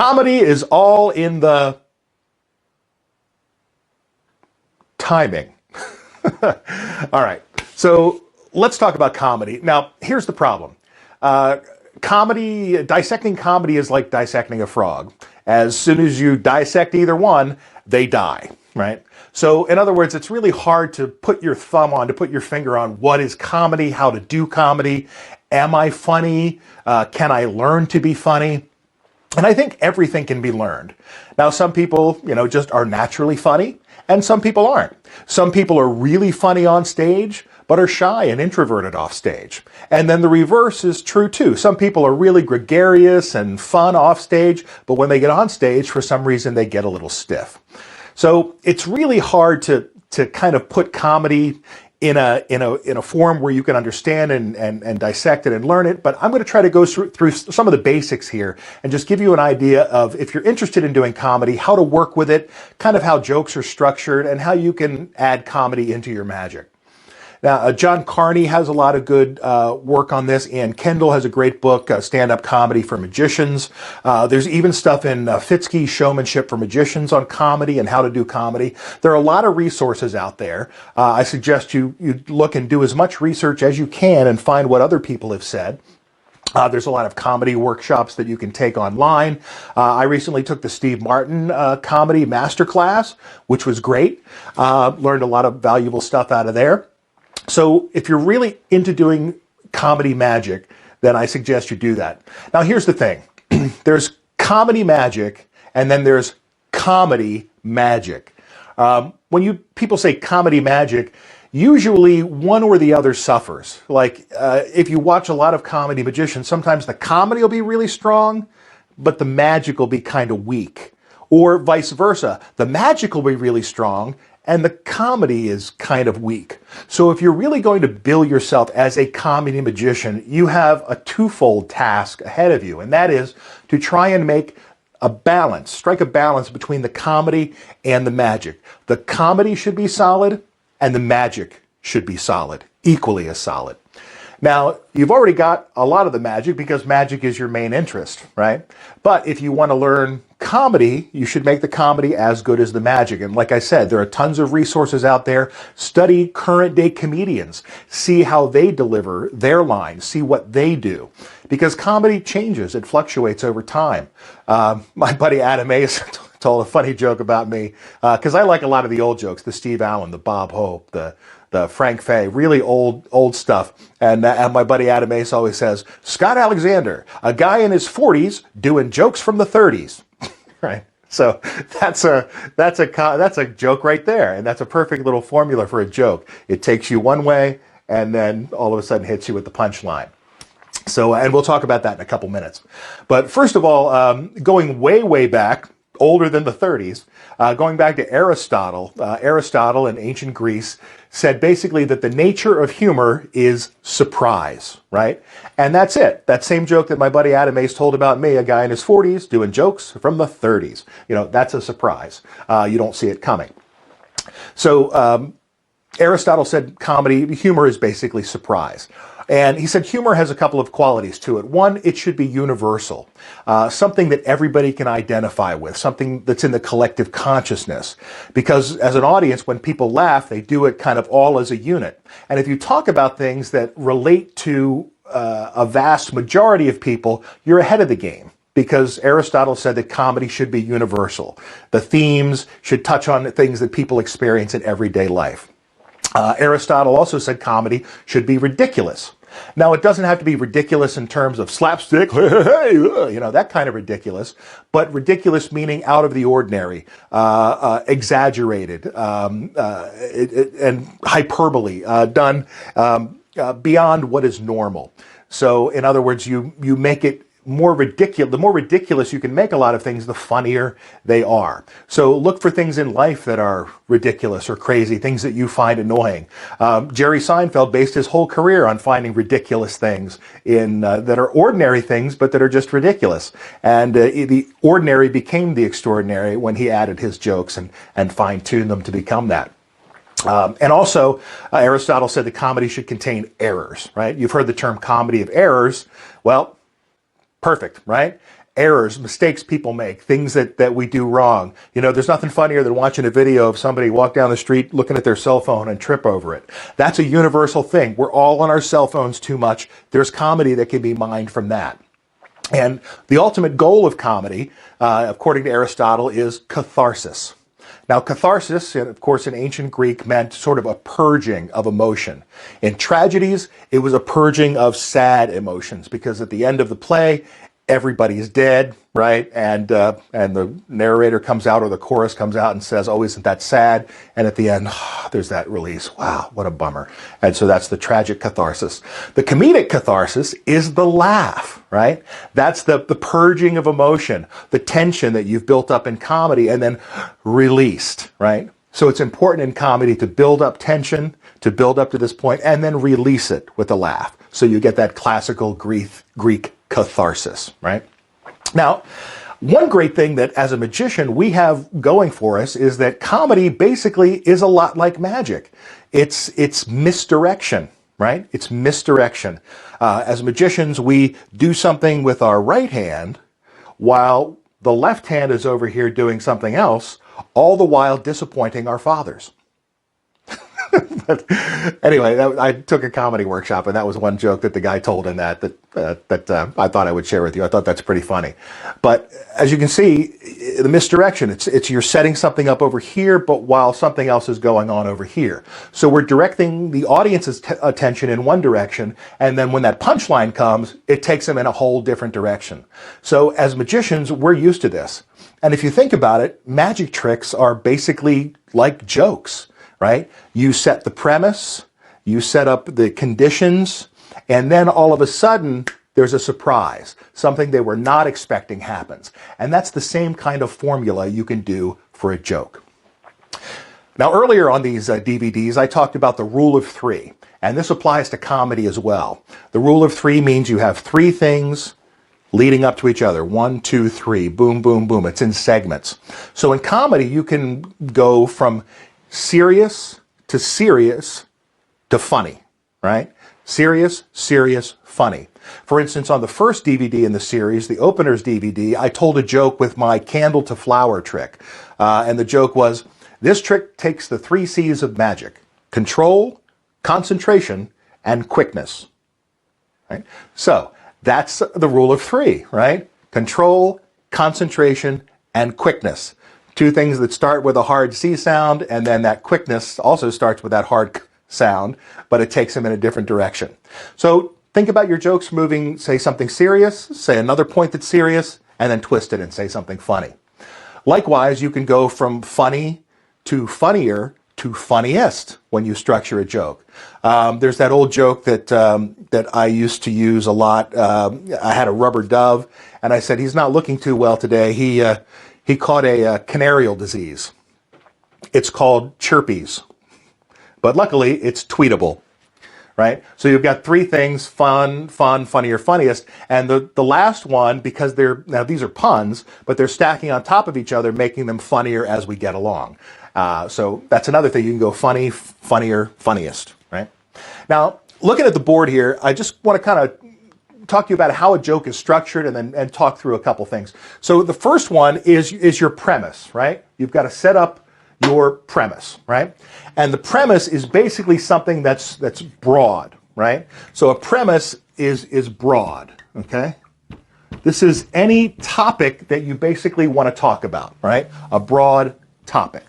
Comedy is all in the timing. All right, so let's talk about comedy. Now, here's the problem. Dissecting comedy is like dissecting a frog. As soon as you dissect either one, they die, right? So in other words, it's really hard to put your thumb on, to put your finger on what is comedy, how to do comedy. Am I funny? Can I learn to be funny? And I think everything can be learned. Now, some people, just are naturally funny, and some people aren't. Some people are really funny on stage, but are shy and introverted off stage. And then the reverse is true too. Some people are really gregarious and fun off stage, but when they get on stage, for some reason, they get a little stiff. So it's really hard to kind of put comedy in a form where you can understand and dissect it and learn it. But I'm going to try to go through some of the basics here and just give you an idea of, if you're interested in doing comedy, how to work with it, kind of how jokes are structured, and how you can add comedy into your magic. Now, John Carney has a lot of good work on this. Ann Kendall has a great book, Stand-Up Comedy for Magicians. There's even stuff in Fitzke's Showmanship for Magicians on comedy and how to do comedy. There are a lot of resources out there. I suggest you look and do as much research as you can and find what other people have said. There's a lot of comedy workshops that you can take online. I recently took the Steve Martin comedy masterclass, which was great. Learned a lot of valuable stuff out of there. So if you're really into doing comedy magic, then I suggest you do that. Now, here's the thing. There's comedy magic, and then there's comedy magic. When people say comedy magic, usually one or the other suffers. Like if you watch a lot of comedy magicians, sometimes the comedy will be really strong, but the magic will be kind of weak. Or vice versa. The magic will be really strong, and the comedy is kind of weak. So if you're really going to bill yourself as a comedy magician, you have a twofold task ahead of you, and that is to try and make a balance, strike a balance between the comedy and the magic. The comedy should be solid, and the magic should be solid, equally as solid. Now, you've already got a lot of the magic because magic is your main interest, right? But if you want to learn comedy, you should make the comedy as good as the magic. And like I said, there are tons of resources out there. Study current day comedians. See how they deliver their lines. See what they do. Because comedy changes. It fluctuates over time. My buddy Adam Ace told a funny joke about me, because I like a lot of the old jokes, the Steve Allen, the Bob Hope, the Frank Fay, really old stuff. And my buddy Adam Ace always says, Scott Alexander, a guy in his 40s doing jokes from the 30s. Right? So that's a joke right there. And that's a perfect little formula for a joke. It takes you one way and then all of a sudden hits you with the punchline. So, and we'll talk about that in a couple minutes. But first of all, going way back, older than the 30s, going back to Aristotle. Aristotle in ancient Greece said basically that the nature of humor is surprise, right? And that's it. That same joke that my buddy Adam Ace told about me, a guy in his 40s doing jokes from the 30s. That's a surprise. You don't see it coming. So Aristotle said humor is basically surprise. And he said humor has a couple of qualities to it. One, it should be universal, something that everybody can identify with, something that's in the collective consciousness. Because as an audience, when people laugh, they do it kind of all as a unit. And if you talk about things that relate to a vast majority of people, you're ahead of the game. Because Aristotle said that comedy should be universal. The themes should touch on things that people experience in everyday life. Aristotle also said comedy should be ridiculous. Now, it doesn't have to be ridiculous in terms of slapstick, that kind of ridiculous, but ridiculous meaning out of the ordinary, exaggerated, and hyperbole, done beyond what is normal. So, in other words, you make it more ridiculous. The more ridiculous you can make a lot of things, the funnier they are. So look for things in life that are ridiculous or crazy, things that you find annoying. Jerry Seinfeld based his whole career on finding ridiculous things that are ordinary things, but that are just ridiculous. And the ordinary became the extraordinary when he added his jokes and fine-tuned them to become that. And also, Aristotle said that comedy should contain errors, right? You've heard the term comedy of errors. Well, perfect, right? errors, mistakes people make, things that we do wrong. You know, there's nothing funnier than watching a video of somebody walk down the street looking at their cell phone and trip over it. That's a universal thing. We're all on our cell phones too much. There's comedy that can be mined from that. And the ultimate goal of comedy, according to Aristotle, is catharsis. Now, catharsis, of course, in ancient Greek meant sort of a purging of emotion. In tragedies, it was a purging of sad emotions, because at the end of the play, everybody's dead, right? And the narrator comes out, or the chorus comes out and says, "Oh, isn't that sad?" And at the end, there's that release. Wow, what a bummer. And so that's the tragic catharsis. The comedic catharsis is the laugh, right? That's the purging of emotion, the tension that you've built up in comedy and then released, right? So it's important in comedy to build up tension, to build up to this point, and then release it with a laugh. So you get that classical Greek catharsis, right? Now, one great thing that as a magician we have going for us is that comedy basically is a lot like magic. It's misdirection, right? It's misdirection. As magicians, we do something with our right hand while the left hand is over here doing something else, all the while disappointing our fathers. But anyway, I took a comedy workshop, and that was one joke that the guy told in that I thought I would share with you. I thought that's pretty funny. But as you can see, the misdirection, it's you're setting something up over here, but while something else is going on over here. So we're directing the audience's attention in one direction, and then when that punchline comes, it takes them in a whole different direction. So as magicians, we're used to this. And if you think about it, magic tricks are basically like jokes. Right? You set the premise, you set up the conditions, and then all of a sudden there's a surprise. Something they were not expecting happens. And that's the same kind of formula you can do for a joke. Now, earlier on these DVDs, I talked about the rule of three, and this applies to comedy as well. The rule of three means you have three things leading up to each other. 1, 2, 3, boom, boom, boom. It's in segments. So in comedy, you can go from serious to funny, right? Serious, funny. For instance, on the first DVD in the series, the opener's DVD, I told a joke with my candle to flower trick. And the joke was, this trick takes the 3 C's of magic: control, concentration, and quickness. Right? So that's the rule of 3, right? Control, concentration, and quickness. 2 things that start with a hard C sound, and then that quickness also starts with that hard K sound, but it takes them in a different direction. So think about your jokes moving, say something serious, say another point that's serious, and then twist it and say something funny. Likewise, you can go from funny to funnier to funniest when you structure a joke. There's that old joke that I used to use a lot. I had a rubber dove, and I said, he's not looking too well today. He caught a canarial disease. It's called chirpies. But luckily, it's tweetable, right? So you've got 3 things: fun, funnier, funniest. And the last one, because now these are puns, but they're stacking on top of each other, making them funnier as we get along. So that's another thing. You can go funny, funnier, funniest, right? Now, looking at the board here, I just want to kind of talk to you about how a joke is structured, and talk through a couple things. So the first one is your premise, right? You've got to set up your premise, right? And the premise is basically something that's broad, right? So a premise is broad, okay? This is any topic that you basically want to talk about, right? A broad topic.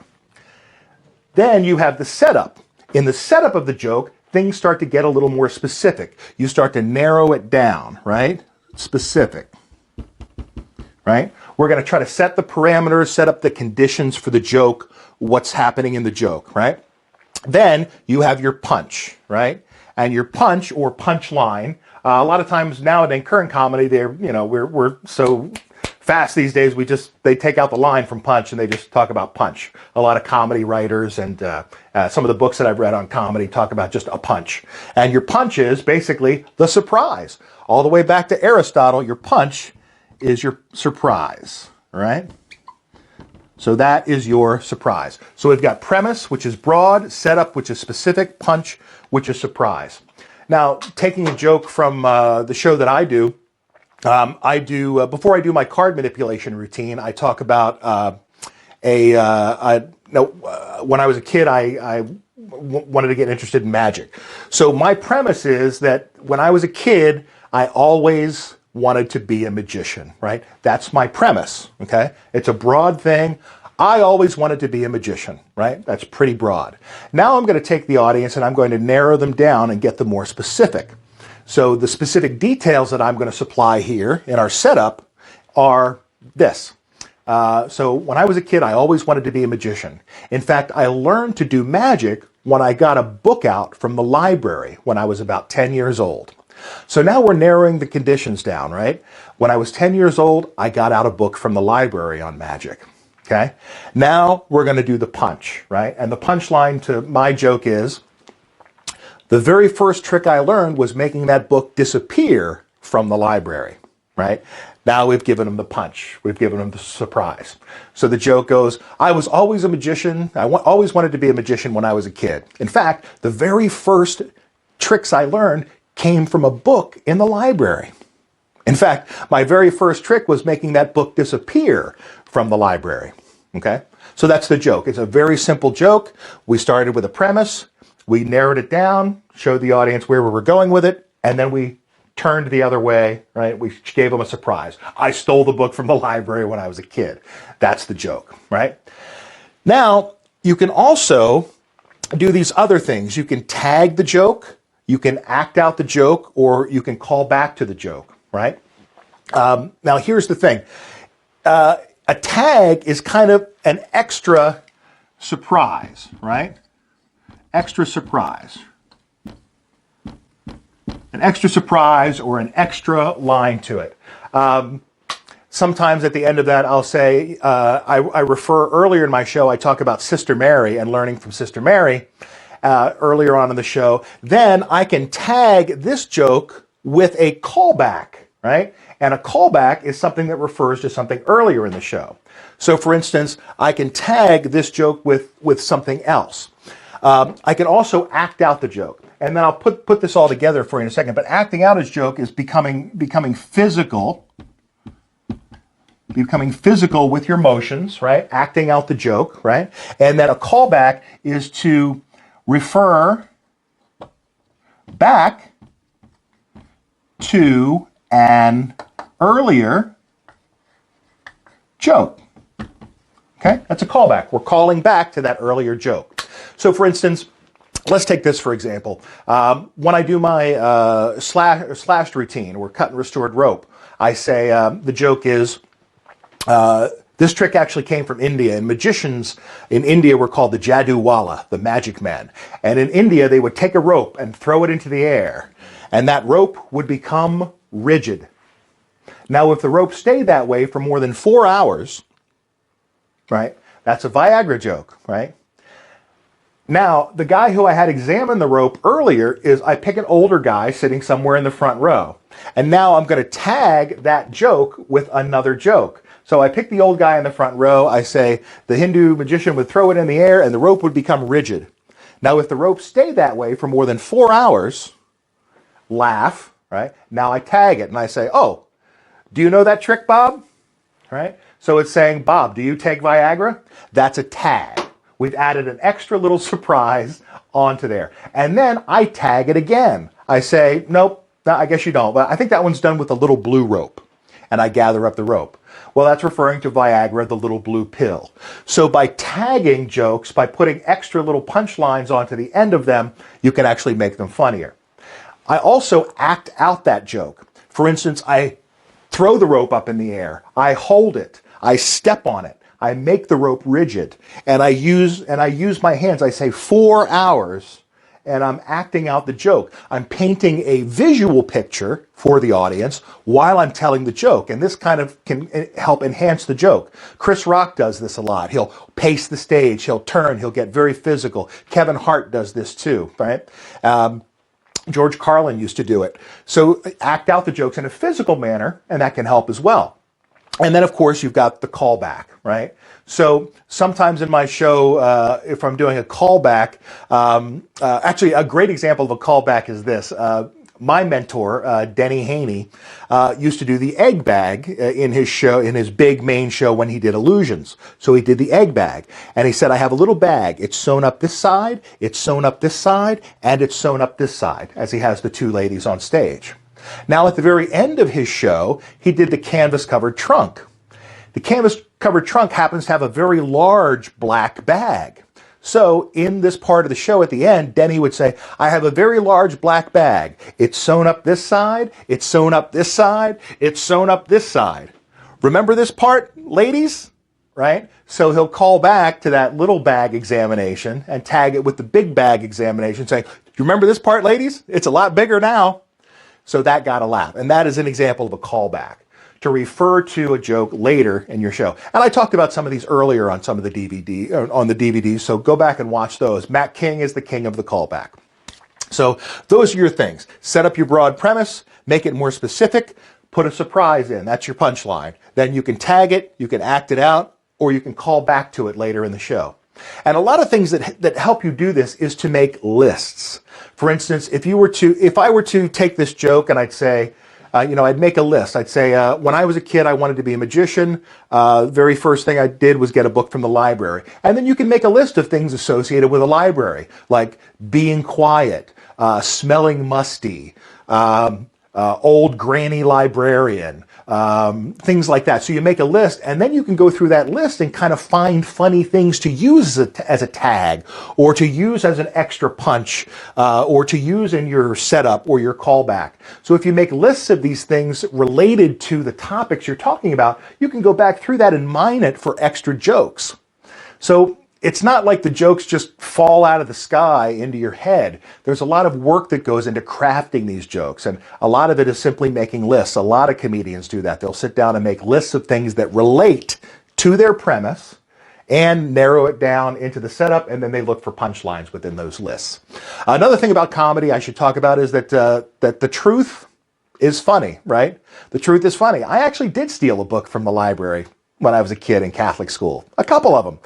Then you have the setup. In the setup of the joke, things start to get a little more specific. You start to narrow it down, right? Specific, right? We're going to try to set the parameters, set up the conditions for the joke, what's happening in the joke, right? Then you have your punch, right? And your punch or punchline, a lot of times now in current comedy, we're so fast these days, they take out the line from punch and they just talk about punch. A lot of comedy writers and some of the books that I've read on comedy talk about just a punch. And your punch is basically the surprise. All the way back to Aristotle, your punch is your surprise, right? So that is your surprise. So we've got premise, which is broad, setup, which is specific, punch, which is surprise. Now, taking a joke from the show that I do, I do before I do my card manipulation routine. I talk about when I was a kid, I wanted to get interested in magic. So my premise is that when I was a kid, I always wanted to be a magician, right? That's my premise, okay? It's a broad thing. I always wanted to be a magician, right? That's pretty broad. Now I'm going to take the audience and I'm going to narrow them down and get them more specific. So the specific details that I'm going to supply here in our setup are this. So when I was a kid, I always wanted to be a magician. In fact, I learned to do magic when I got a book out from the library when I was about 10 years old. So now we're narrowing the conditions down, right? When I was 10 years old, I got out a book from the library on magic. Okay? Now we're going to do the punch, right? And the punchline to my joke is, the very first trick I learned was making that book disappear from the library, right? Now we've given them the punch. We've given them the surprise. So the joke goes, I was always a magician. Always wanted to be a magician when I was a kid. In fact, the very first tricks I learned came from a book in the library. In fact, my very first trick was making that book disappear from the library. Okay? So that's the joke. It's a very simple joke. We started with a premise. We narrowed it down, showed the audience where we were going with it, and then we turned the other way, right? We gave them a surprise. I stole the book from the library when I was a kid. That's the joke, right? Now, you can also do these other things. You can tag the joke, you can act out the joke, or you can call back to the joke, right? Now, here's the thing. A tag is kind of an extra surprise, right? Extra surprise. An extra surprise or an extra line to it. Sometimes at the end of that, I'll say, I refer earlier in my show, I talk about Sister Mary and learning from Sister Mary earlier on in the show. Then I can tag this joke with a callback, right? And a callback is something that refers to something earlier in the show. So for instance, I can tag this joke with something else. I can also act out the joke. And then I'll put this all together for you in a second. But acting out his joke is becoming physical. Becoming physical with your motions, right? Acting out the joke, right? And then a callback is to refer back to an earlier joke. Okay? That's a callback. We're calling back to that earlier joke. So for instance, let's take this for example. When I do my slashed routine or cut and restored rope, I say the joke is, this trick actually came from India, and magicians in India were called the Jadoo-wala, the magic men. And in India, they would take a rope and throw it into the air, and that rope would become rigid. Now, if the rope stayed that way for more than 4 hours, right, that's a Viagra joke, right? Now, the guy who I had examine the rope earlier is, I pick an older guy sitting somewhere in the front row. And now I'm going to tag that joke with another joke. So I pick the old guy in the front row. I say, the Hindu magician would throw it in the air and the rope would become rigid. Now, if the rope stayed that way for more than 4 hours, laugh, right? Now I tag it and I say, oh, do you know that trick, Bob? Right? So it's saying, Bob, do you take Viagra? That's a tag. We've added an extra little surprise onto there. And then I tag it again. I say, nope, no, I guess you don't. But I think that one's done with a little blue rope. And I gather up the rope. Well, that's referring to Viagra, the little blue pill. So by tagging jokes, by putting extra little punchlines onto the end of them, you can actually make them funnier. I also act out that joke. For instance, I throw the rope up in the air. I hold it. I step on it. I make the rope rigid, and I use my hands. I say 4 hours, and I'm acting out the joke. I'm painting a visual picture for the audience while I'm telling the joke, and this kind of can help enhance the joke. Chris Rock does this a lot. He'll pace the stage. He'll turn. He'll get very physical. Kevin Hart does this too, right? George Carlin used to do it. So act out the jokes in a physical manner, and that can help as well. And then, of course, you've got the callback, right? So sometimes in my show, if I'm doing a callback, actually a great example of a callback is this. my mentor, Denny Haney, used to do the egg bag in his show, in his big main show when he did Illusions. So he did the egg bag. And he said, I have a little bag. It's sewn up this side, it's sewn up this side, and it's sewn up this side, as he has the two ladies on stage. Now, at the very end of his show, he did the canvas-covered trunk. The canvas-covered trunk happens to have a very large black bag. So in this part of the show at the end, Denny would say, I have a very large black bag. It's sewn up this side, it's sewn up this side, it's sewn up this side. Remember this part, ladies? Right? So he'll call back to that little bag examination and tag it with the big bag examination, saying, do you remember this part, ladies? It's a lot bigger now. So that got a laugh. And that is an example of a callback, to refer to a joke later in your show. And I talked about some of these earlier on some of the DVDs, so go back and watch those. Matt King is the king of the callback. So those are your things. Set up your broad premise, make it more specific, put a surprise in. That's your punchline. Then you can tag it, you can act it out, or you can call back to it later in the show. And a lot of things that help you do this is to make lists. For instance, if I were to take this joke and I'd say, I'd make a list. I'd say, when I was a kid, I wanted to be a magician. Very first thing I did was get a book from the library. And then you can make a list of things associated with a library, like being quiet, smelling musty, old granny librarian, things like that. So you make a list, and then you can go through that list and kind of find funny things to use as a tag, or to use as an extra punch, or to use in your setup or your callback. So if you make lists of these things related to the topics you're talking about, you can go back through that and mine it for extra jokes. So it's not like the jokes just fall out of the sky into your head. There's a lot of work that goes into crafting these jokes, and a lot of it is simply making lists. A lot of comedians do that. They'll sit down and make lists of things that relate to their premise and narrow it down into the setup, and then they look for punchlines within those lists. Another thing about comedy I should talk about is that the truth is funny, right? The truth is funny. I actually did steal a book from the library when I was a kid in Catholic school. A couple of them.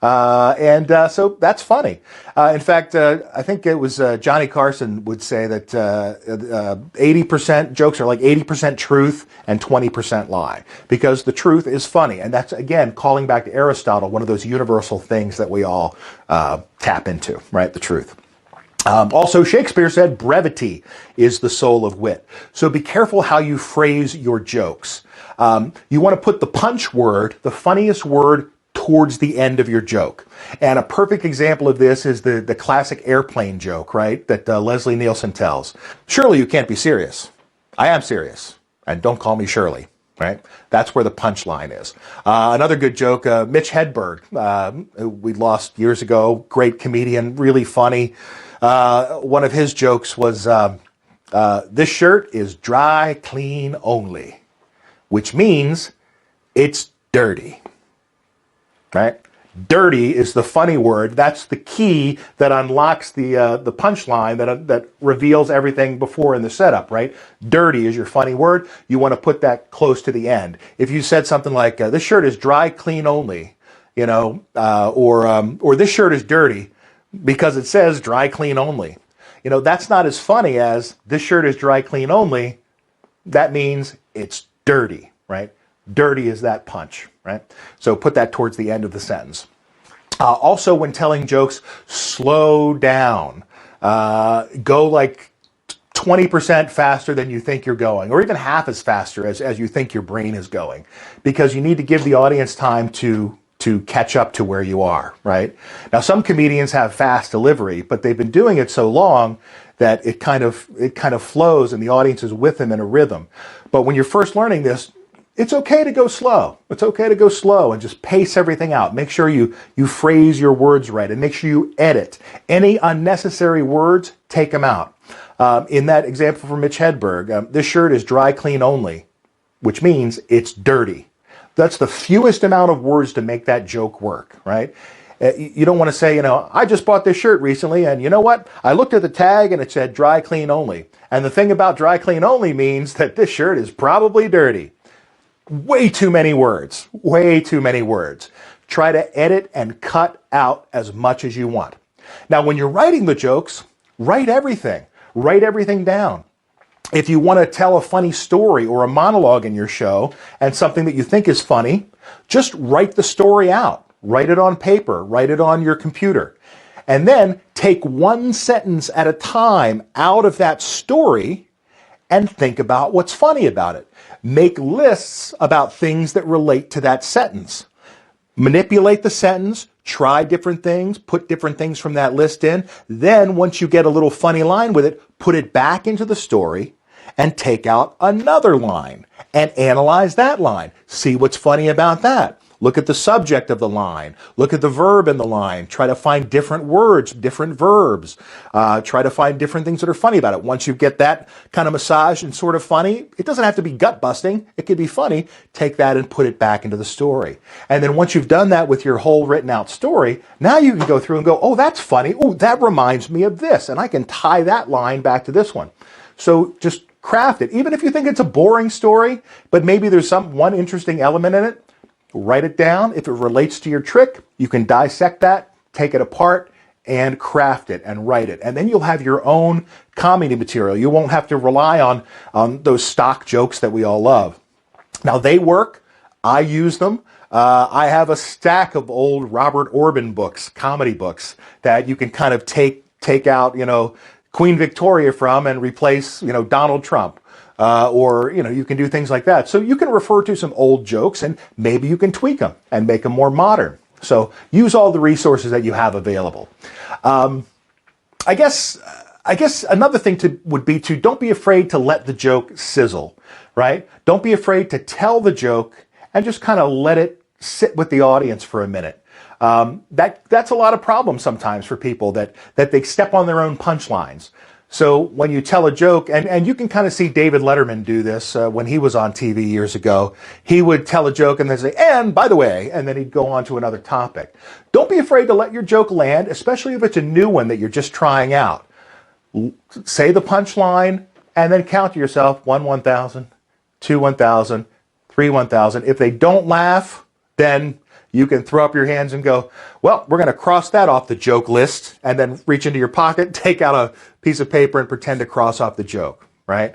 So that's funny. In fact, I think it was Johnny Carson would say that 80% jokes are like 80% truth and 20% lie, because the truth is funny. And that's, again, calling back to Aristotle, one of those universal things that we all tap into, right? The truth. Also, Shakespeare said brevity is the soul of wit. So be careful how you phrase your jokes. You want to put the punch word, the funniest word, towards the end of your joke. And a perfect example of this is the classic airplane joke, right, that Leslie Nielsen tells. Surely you can't be serious. I am serious. And don't call me Shirley, right? That's where the punchline is. Another good joke, Mitch Hedberg, who we lost years ago, great comedian, really funny. One of his jokes was, this shirt is dry clean only, which means it's dirty. Right? Dirty is the funny word. That's the key that unlocks the punchline that reveals everything before in the setup, right? Dirty is your funny word. You want to put that close to the end. If you said something like, this shirt is dry clean only, or this shirt is dirty because it says dry clean only. That's not as funny as this shirt is dry clean only. That means it's dirty, right? Dirty is that punch, right? So put that towards the end of the sentence. Also, when telling jokes, slow down. Go like 20% faster than you think you're going, or even half as faster as you think your brain is going, because you need to give the audience time to catch up to where you are, right? Now, some comedians have fast delivery, but they've been doing it so long that it kind of flows and the audience is with them in a rhythm. But when you're first learning this, it's okay to go slow. It's okay to go slow and just pace everything out. Make sure you phrase your words right, and make sure you edit. Any unnecessary words, take them out. In that example from Mitch Hedberg, this shirt is dry clean only, which means it's dirty. That's the fewest amount of words to make that joke work, right? You don't want to say, I just bought this shirt recently, and you know what? I looked at the tag and it said dry clean only. And the thing about dry clean only means that this shirt is probably dirty. Way too many words. Way too many words. Try to edit and cut out as much as you want. Now, when you're writing the jokes, write everything. Write everything down. If you want to tell a funny story or a monologue in your show and something that you think is funny, just write the story out. Write it on paper, write it on your computer. And then take one sentence at a time out of that story and think about what's funny about it. Make lists about things that relate to that sentence. Manipulate the sentence, try different things, put different things from that list in. Then once you get a little funny line with it, put it back into the story and take out another line and analyze that line. See what's funny about that. Look at the subject of the line. Look at the verb in the line. Try to find different words, different verbs. Try to find different things that are funny about it. Once you get that kind of massage and sort of funny, it doesn't have to be gut busting. It could be funny. Take that and put it back into the story. And then once you've done that with your whole written out story, now you can go through and go, oh, that's funny. Oh, that reminds me of this. And I can tie that line back to this one. So just craft it. Even if you think it's a boring story, but maybe there's one interesting element in it, write it down. If it relates to your trick, you can dissect that, take it apart, and craft it and write it. And then you'll have your own comedy material. You won't have to rely on those stock jokes that we all love. Now, they work. I use them. I have a stack of old Robert Orban books, comedy books, that you can kind of take out, Queen Victoria from and replace, Donald Trump. Or you can do things like that. So you can refer to some old jokes and maybe you can tweak them and make them more modern. So use all the resources that you have available. I guess another thing would be to don't be afraid to let the joke sizzle, right? Don't be afraid to tell the joke and just kind of let it sit with the audience for a minute. That's a lot of problems sometimes for people that they step on their own punchlines. So when you tell a joke, and you can kind of see David Letterman do this when he was on TV years ago, he would tell a joke and then say, and by the way, and then he'd go on to another topic. Don't be afraid to let your joke land, especially if it's a new one that you're just trying out. Say the punchline and then count to yourself, 1, 1,000, 2, 1,000, 3, 1,000. If they don't laugh, then you can throw up your hands and go, well, we're going to cross that off the joke list, and then reach into your pocket, take out a piece of paper and pretend to cross off the joke, right?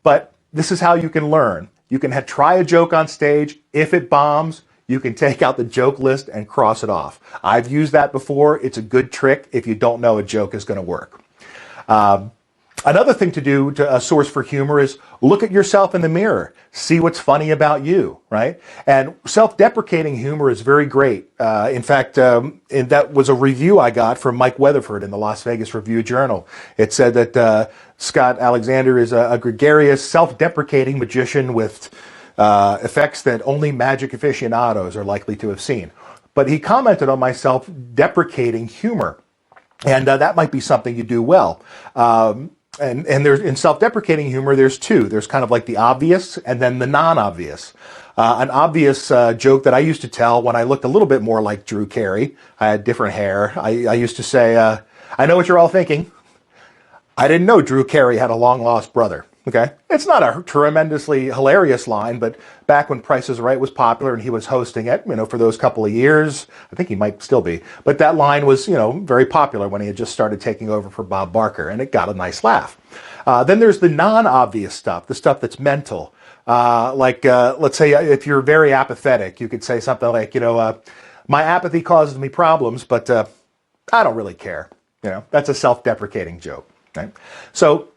But this is how you can learn. You can try a joke on stage. If it bombs, you can take out the joke list and cross it off. I've used that before. It's a good trick if you don't know a joke is going to work. Another thing to do to a source for humor is look at yourself in the mirror. See what's funny about you, right? And self-deprecating humor is very great. In fact, and that was a review I got from Mike Weatherford in the Las Vegas Review-Journal. It said that Scott Alexander is a gregarious, self-deprecating magician with effects that only magic aficionados are likely to have seen. But he commented on my self-deprecating humor. And that might be something you do well. And there's, in self-deprecating humor, there's two. There's kind of like the obvious and then the non-obvious. An obvious joke that I used to tell when I looked a little bit more like Drew Carey, I had different hair. I used to say, I know what you're all thinking. I didn't know Drew Carey had a long-lost brother. Okay, it's not a tremendously hilarious line, but back when Price is Right was popular and he was hosting it, for those couple of years, I think he might still be, but that line was, very popular when he had just started taking over for Bob Barker, and it got a nice laugh. Then there's the non-obvious stuff, the stuff that's mental. Let's say if you're very apathetic, you could say something like, my apathy causes me problems, but I don't really care. That's a self-deprecating joke, right? So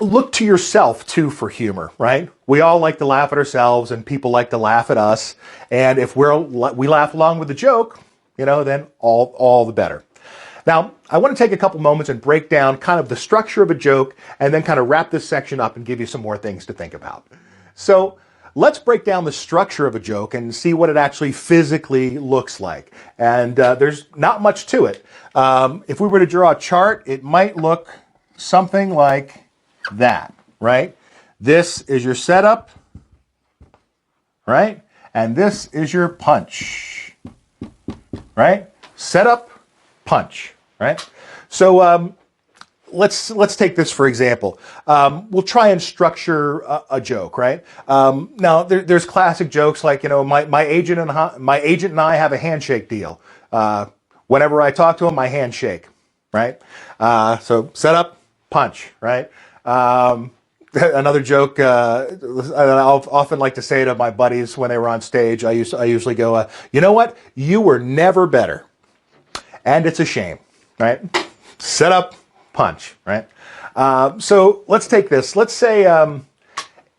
look to yourself, too, for humor, right? We all like to laugh at ourselves, and people like to laugh at us. And if we laugh along with the joke, then all the better. Now, I want to take a couple moments and break down kind of the structure of a joke and then kind of wrap this section up and give you some more things to think about. So let's break down the structure of a joke and see what it actually physically looks like. And there's not much to it. If we were to draw a chart, it might look something like that, right? This is your setup, right? And this is your punch, right? Setup, punch, right? So let's take this for example. We'll try and structure a joke, right? Now there's classic jokes like my agent and I have a handshake deal. Whenever I talk to him, my handshake, right? So setup, punch, right? another joke. I'll often like to say to my buddies when they were on stage. I usually go, you know what? You were never better, and it's a shame, right? Set up, punch, right? So let's take this. Let's say,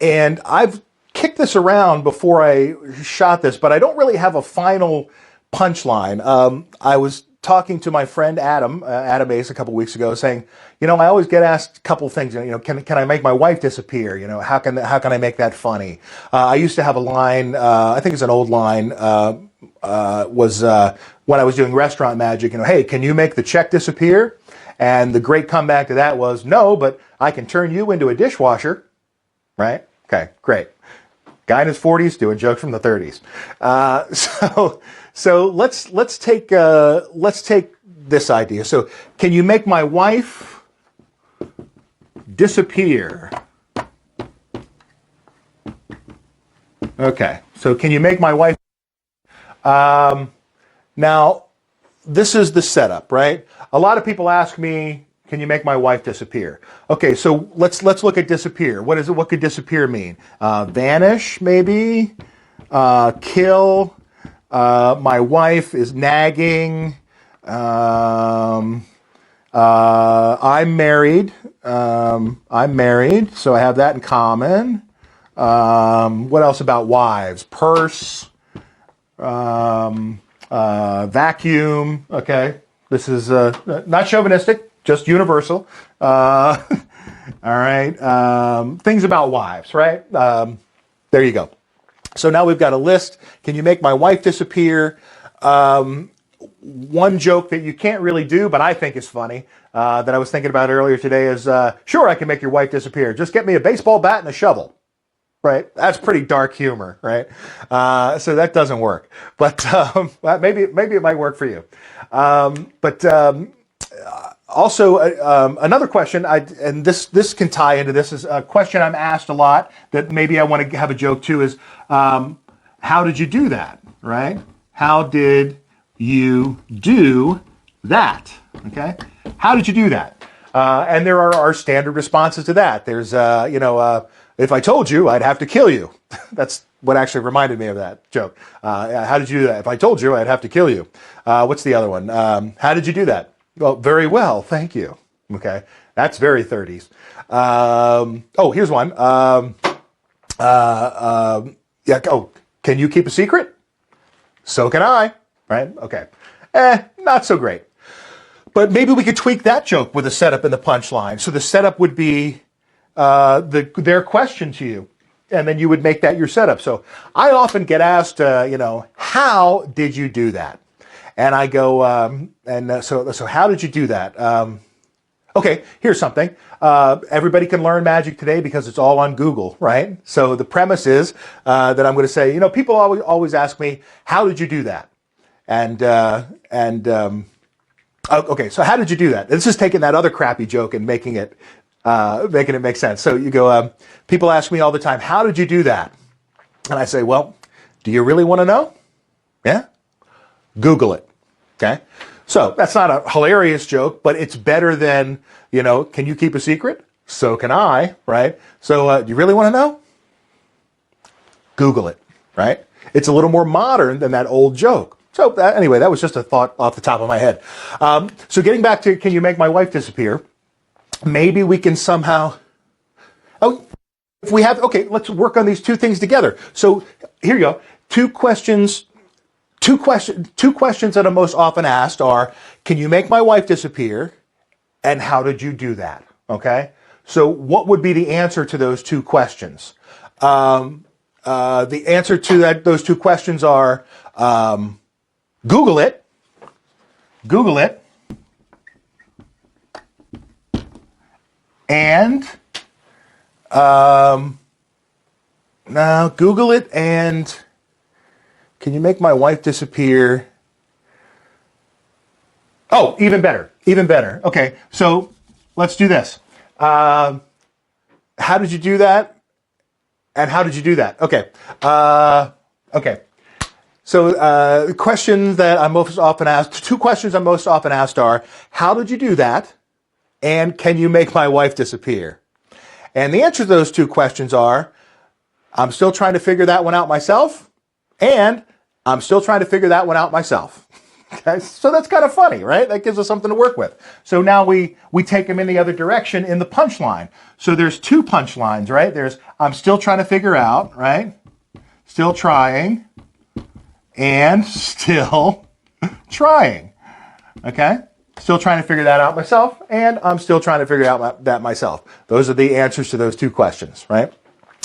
and I've kicked this around before I shot this, but I don't really have a final punchline. I was talking to my friend Adam Ace a couple weeks ago, saying, you know, I always get asked a couple things. You know, can I make my wife disappear? You know, how can I make that funny? I used to have a line. I think it's an old line. Was when I was doing Restaurant Magic. You know, hey, can you make the check disappear? And the great comeback to that was, no, but I can turn you into a dishwasher, right? Okay, great. Guy in his 40s doing jokes from the 30s. So let's take this idea. So can you make my wife disappear? Okay. So can you make my wife? Now, this is the setup, right? A lot of people ask me, can you make my wife disappear? Okay, so let's look at disappear. What is it? What could disappear mean? Vanish, maybe. Kill. My wife is nagging. I'm married. I'm married, so I have that in common. What else about wives? Purse. Vacuum. Okay, this is not chauvinistic, just universal. All right. Things about wives, right? There you go. So now we've got a list. Can you make my wife disappear? One joke that you can't really do, but I think is funny, that I was thinking about earlier today is, sure, I can make your wife disappear. Just get me a baseball bat and a shovel. Right? That's pretty dark humor, right? So that doesn't work. But maybe it might work for you. Also, another question, and this can tie into this, is a question I'm asked a lot that maybe I want to have a joke too, is how did you do that, right? How did you do that, okay? How did you do that? And there are our standard responses to that. There's, if I told you, I'd have to kill you. That's what actually reminded me of that joke. How did you do that? If I told you, I'd have to kill you. What's the other one? How did you do that? Well, very well, thank you. Okay, that's very 30s. Here's one. Can you keep a secret? So can I. Right? Okay. Not so great. But maybe we could tweak that joke with a setup and the punchline. So the setup would be their question to you, and then you would make that your setup. So I often get asked, how did you do that? And I go, so how did you do that? Okay, here's something. Everybody can learn magic today because it's all on Google, right? So the premise is that I'm going to say, people always ask me, how did you do that? Okay, so how did you do that? This is taking that other crappy joke and making it make sense. So you go, people ask me all the time, how did you do that? And I say, well, do you really want to know? Yeah? Google it. Okay? So that's not a hilarious joke, but it's better than, can you keep a secret? So can I, right? So do you really want to know? Google it, right? It's a little more modern than that old joke. So anyway, that was just a thought off the top of my head. So getting back to, can you make my wife disappear? Maybe we can somehow, let's work on these two things together. So here you go. Two questions that are most often asked are, can you make my wife disappear? And how did you do that? Okay. So what would be the answer to those two questions? The answer to those two questions are, Google it, and now Google it, and can you make my wife disappear? Oh, even better. Okay, so let's do this. How did you do that? And how did you do that? Okay. Okay. So the question that I'm most often asked, two questions I'm most often asked are, how did you do that? And can you make my wife disappear? And the answer to those two questions are, I'm still trying to figure that one out myself, and I'm still trying to figure that one out myself. Okay? So that's kind of funny, right? That gives us something to work with. So now we take them in the other direction in the punchline. So there's two punchlines, right? There's I'm still trying to figure out, right? Still trying, and still trying. Okay? Still trying to figure that out myself, and I'm still trying to figure out that myself. Those are the answers to those two questions, right?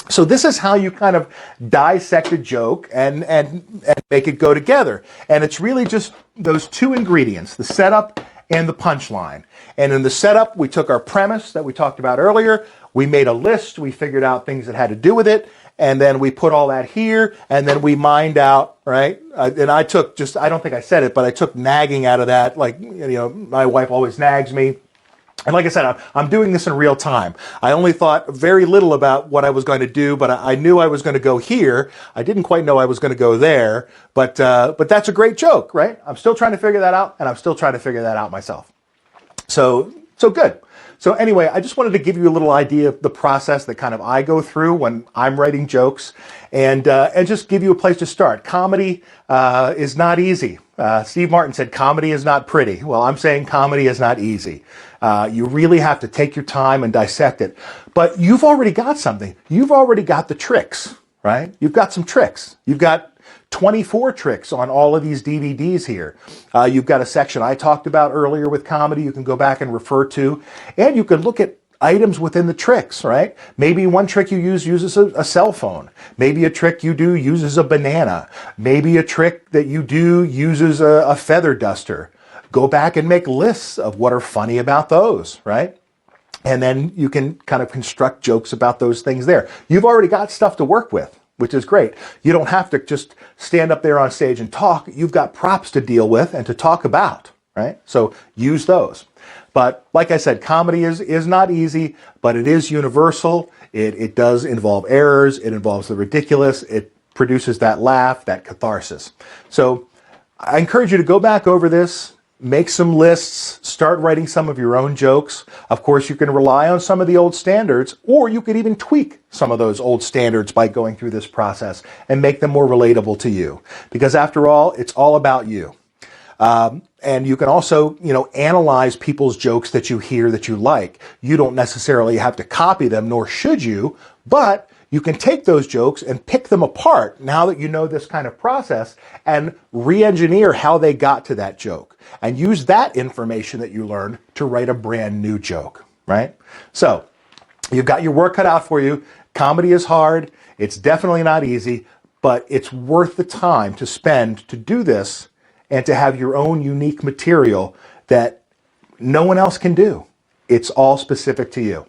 So this is how you kind of dissect a joke and make it go together. And it's really just those two ingredients, the setup and the punchline. And in the setup, we took our premise that we talked about earlier, we made a list, we figured out things that had to do with it, and then we put all that here, and then we mined out, right? And I took just, I don't think I said it, but I took nagging out of that. Like, you know, my wife always nags me. And like I said, I'm doing this in real time. I only thought very little about what I was going to do, but I knew I was going to go here. I didn't quite know I was going to go there, but that's a great joke, right? I'm still trying to figure that out, and I'm still trying to figure that out myself. So good. So anyway, I just wanted to give you a little idea of the process that kind of I go through when I'm writing jokes, and just give you a place to start. Comedy is not easy. Steve Martin said comedy is not pretty. Well, I'm saying comedy is not easy. You really have to take your time and dissect it. But you've already got something. You've already got the tricks, right? You've got some tricks. You've got 24 tricks on all of these DVDs here. You've got a section I talked about earlier with comedy you can go back and refer to. And you can look at items within the tricks, right? Maybe one trick you use uses a cell phone. Maybe a trick you do uses a banana. Maybe a trick that you do uses a feather duster. Go back and make lists of what are funny about those, right? And then you can kind of construct jokes about those things there. You've already got stuff to work with, which is great. You don't have to just stand up there on stage and talk. You've got props to deal with and to talk about, right? So use those. But like I said, comedy is not easy, but it is universal. It does involve errors. It involves the ridiculous. It produces that laugh, that catharsis. So I encourage you to go back over this, make some lists, start writing some of your own jokes. Of course, you can rely on some of the old standards, or you could even tweak some of those old standards by going through this process and make them more relatable to you. Because after all, it's all about you. And you can also, analyze people's jokes that you hear that you like. You don't necessarily have to copy them, nor should you, but you can take those jokes and pick them apart now that you know this kind of process and re-engineer how they got to that joke and use that information that you learned to write a brand new joke, right? So you've got your work cut out for you. Comedy is hard. It's definitely not easy, but it's worth the time to spend to do this and to have your own unique material that no one else can do. It's all specific to you.